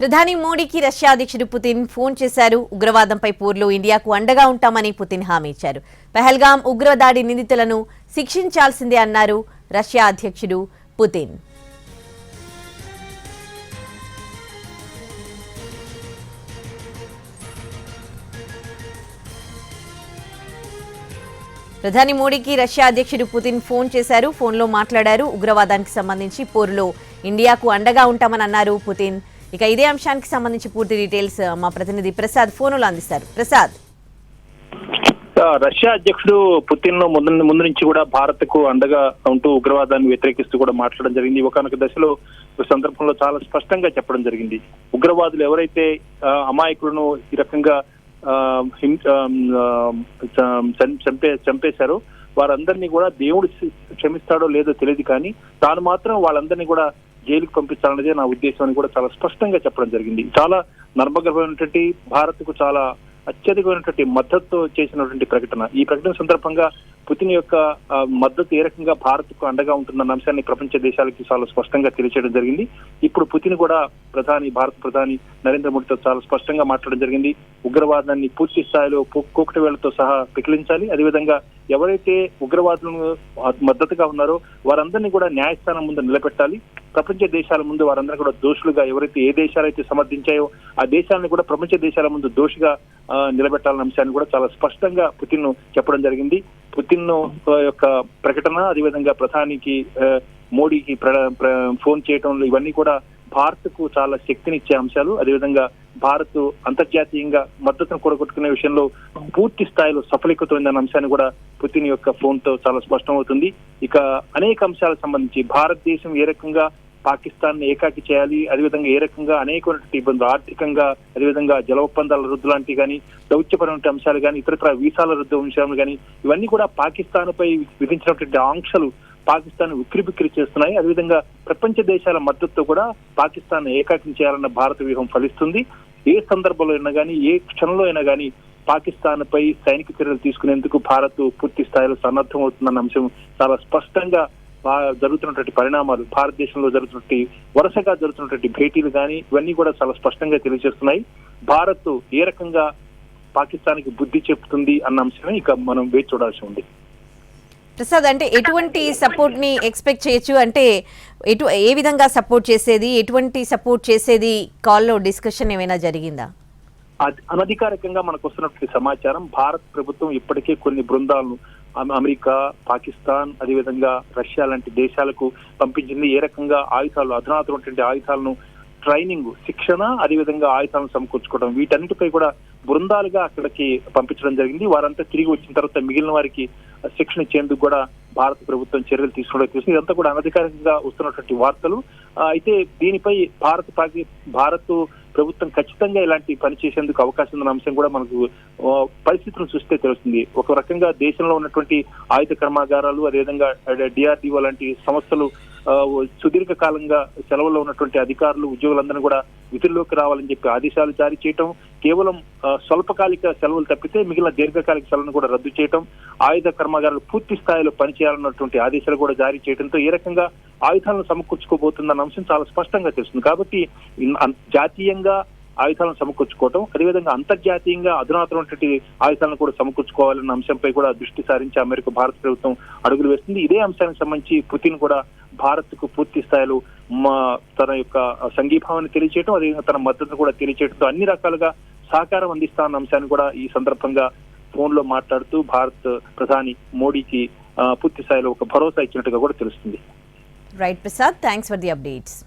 ప్రధాని మోడీకి రష్యా అధ్యక్షుడు పుతిన్ ఫోన్ చేశారు. ఉగ్రవాదంపై పోర్లో ఇండియాకు అండగా ఉంటామని పుతిన్ హామీ ఇచ్చారు. పహల్గాం ఉగ్రదాడి నిందితులను శిక్షించాల్సిందే అన్నారు రష్యా అధ్యక్షుడు పుతిన్. ప్రధాని మోడీకి రష్యా అధ్యక్షుడు పుతిన్ ఫోన్ చేశారు. ఫోన్లో మాట్లాడారు. ఉగ్రవాదానికి సంబంధించి పోరులో ఇండియాకు అండగా ఉంటామని అన్నారు పుతిన్. ఇక ఇదే అంశానికి సంబంధించి పూర్తి డీటెయిల్స్ మా ప్రతినిధి ప్రసాద్ ఫోన్లో అందిస్తారు. ప్రసాద్, రష్యా అధ్యక్షుడు పుతిన్ ముందు నుంచి కూడా భారత్ కు అండగా ఉంటూ ఉగ్రవాదాన్ని వ్యతిరేకిస్తూ కూడా మాట్లాడడం జరిగింది. ఒకనొక దశలో సందర్భంలో చాలా స్పష్టంగా చెప్పడం జరిగింది. ఉగ్రవాదులు ఎవరైతే అమాయకులను ఈ రకంగా చంపేశారో వారందరినీ కూడా దేవుడు క్షమిస్తాడో లేదో తెలియదు, కానీ తాను మాత్రం వాళ్ళందరినీ కూడా జైలుకు పంపించాలనేదే నా ఉద్దేశం అని కూడా చాలా స్పష్టంగా చెప్పడం జరిగింది. చాలా నర్మగర్భమైనటువంటి భారత్ కు చాలా అత్యధికమైనటువంటి మద్దతు చేసినటువంటి ప్రకటన. ఈ ప్రకటన సందర్భంగా పుతిన్ యొక్క మద్దతు ఏ రకంగా భారత్ కు అండగా ఉంటుందన్న అంశాన్ని ప్రపంచ దేశాలకి చాలా స్పష్టంగా తెలియచేయడం జరిగింది. ఇప్పుడు పుతిన్ కూడా భారత ప్రధాని నరేంద్ర మోడీతో చాలా స్పష్టంగా మాట్లాడడం జరిగింది. ఉగ్రవాదాన్ని పూర్తి స్థాయిలో కూకటి వేళ్లతో సహా పికిలించాలి. అదేవిధంగా ఎవరైతే ఉగ్రవాదులను మద్దతుగా ఉన్నారో వారందరినీ కూడా న్యాయస్థానం ముందు నిలబెట్టాలి. ప్రపంచ దేశాల ముందు వారందరూ కూడా దోషులుగా, ఎవరైతే ఏ దేశాలైతే సమర్థించాయో ఆ దేశాలను కూడా ప్రపంచ దేశాల ముందు దోషిగా నిలబెట్టాలన్న అంశాన్ని కూడా చాలా స్పష్టంగా పుతిన్ చెప్పడం జరిగింది. పుతిన్ యొక్క ప్రకటన, అదేవిధంగా ప్రధానికి మోడీకి ఫోన్ చేయటంలో ఇవన్నీ కూడా భారత్ కు చాలా శక్తినిచ్చే అంశాలు. అదేవిధంగా భారత్ అంతర్జాతీయంగా మద్దతును కూడగొట్టుకునే విషయంలో పూర్తి స్థాయిలో సఫలీకృతమైందన్న అంశాన్ని కూడా పుతిన్ యొక్క ఫోన్ తో చాలా స్పష్టమవుతుంది. ఇక అనేక అంశాలకు సంబంధించి భారతదేశం ఏ రకంగా పాకిస్తాన్ ఏకాకి చేయాలి, అదేవిధంగా ఏ రకంగా అనేకమైనటువంటి ఇబ్బందులు ఆర్థికంగా, అదేవిధంగా జల ఒప్పందాల రద్దు లాంటివి కానీ, దౌత్యపరమైన అంశాలు కానీ, ఇతరత్ర వీసాల రద్దు అంశాలు కానీ, ఇవన్నీ కూడా పాకిస్తాన్ పై విధించినటువంటి ఆంక్షలు పాకిస్తాన్ ఉక్కిరిబిక్కిరి చేస్తున్నాయి. అదేవిధంగా ప్రపంచ దేశాల మద్దతుతో కూడా పాకిస్తాన్ ఏకాకిం చేయాలన్న భారత వ్యూహం ఫలిస్తుంది. ఏ సందర్భంలో అయినా కానీ, ఏ క్షణంలో అయినా కానీ పాకిస్తాన్ పై సైనిక చర్యలు తీసుకునేందుకు భారత్ పూర్తి స్థాయిలో సన్నద్ధం అవుతుందన్న అంశం చాలా స్పష్టంగా జరుగుతున్నటువంటి పరిణామాలు, భారతదేశంలో వరుసగా జరుగుతున్నటువంటి భేటీలు కానీ ఇవన్నీ కూడా చాలా స్పష్టంగా తెలియజేస్తున్నాయి. భారత్ ఏ రకంగా పాకిస్తాన్ కి బుద్ధి చెప్తుంది అన్న అంశమే ఇక మనం వేచి చూడాల్సి ఉంది. ప్రసాద్, అంటే ఎటువంటి సపోర్ట్ ని ఎక్స్పెక్ట్ చేయొచ్చు? అంటే ఏ విధంగా సపోర్ట్ చేసేది, ఎటువంటి సపోర్ట్ చేసేది? కాల్లో డిస్కషన్ ఏమైనా జరిగిందా? అనధికారికంగా మనకు వస్తున్నటువంటి సమాచారం, భారత ప్రభుత్వం ఇప్పటికే కొన్ని బృందాలను అమెరికా, పాకిస్తాన్, అదేవిధంగా రష్యా లాంటి దేశాలకు పంపించింది. ఏ రకంగా ఆయుధాలు, అధునాతనటువంటి ఆయుధాలను ట్రైనింగ్, శిక్షణ, అదేవిధంగా ఆయుధాలను సమకూర్చుకోవడం, వీటన్నిటిపై కూడా బృందాలుగా అక్కడికి పంపించడం జరిగింది. వారంతా తిరిగి వచ్చిన తర్వాత మిగిలిన వారికి శిక్షణ ఇచ్చేందుకు కూడా భారత ప్రభుత్వం చర్యలు తీసుకోవడం తెలిసింది. ఇదంతా కూడా అనధికారికంగా వస్తున్నటువంటి వార్తలు. అయితే దీనిపై భారత్ ప్రభుత్వం ఖచ్చితంగా ఇలాంటి పని చేసేందుకు అవకాశం ఉన్న అంశం కూడా మనకు పరిస్థితులను చూస్తే తెలుస్తుంది. ఒక రకంగా దేశంలో ఉన్నటువంటి ఆయుధ కర్మాగారాలు, అదేవిధంగా డిఆర్డిఓ లాంటి సంస్థలు సుదీర్ఘ కాలంగా సెలవుల్లో ఉన్నటువంటి అధికారులు, ఉద్యోగులందరూ కూడా విధుల్లోకి రావాలని చెప్పి ఆదేశాలు జారీ చేయటం, కేవలం స్వల్పకాలిక సెలవులు తప్పితే మిగిలిన దీర్ఘకాలిక సెలవులను కూడా రద్దు చేయటం, ఆయుధ కర్మాగారాలు పూర్తి స్థాయిలో పనిచేయాలన్నటువంటి ఆదేశాలు కూడా జారీ చేయడంతో ఏ రకంగా ఆయుధాలను సమకూర్చుకోబోతుందన్న అంశం చాలా స్పష్టంగా తెలుస్తుంది. కాబట్టి జాతీయంగా ఆయుధాలను సమకూర్చుకోవటం, అదేవిధంగా అంతర్జాతీయంగా అధునాతనటువంటి ఆయుధాలను కూడా సమకూర్చుకోవాలన్న అంశంపై కూడా దృష్టి సారించి అమెరికా, భారత ప్రభుత్వం అడుగులు వేస్తుంది. ఇదే అంశానికి సంబంధించి పుతిన్ కూడా భారత్ కు పూర్తి స్థాయిలో తన యొక్క సంఘీభావాన్ని తెలియచేయడం, అదేవిధంగా తన మద్దతును కూడా తెలియచేయడంతో అన్ని రకాలుగా సహకారం అందిస్తామన్న అంశాన్ని కూడా ఈ సందర్భంగా ఫోన్ లో మాట్లాడుతూ భారత్ ప్రధాని మోడీకి పూర్తి స్థాయిలో ఒక భరోసా ఇచ్చినట్టుగా కూడా తెలుస్తుంది. Right Prasad, thanks for the updates.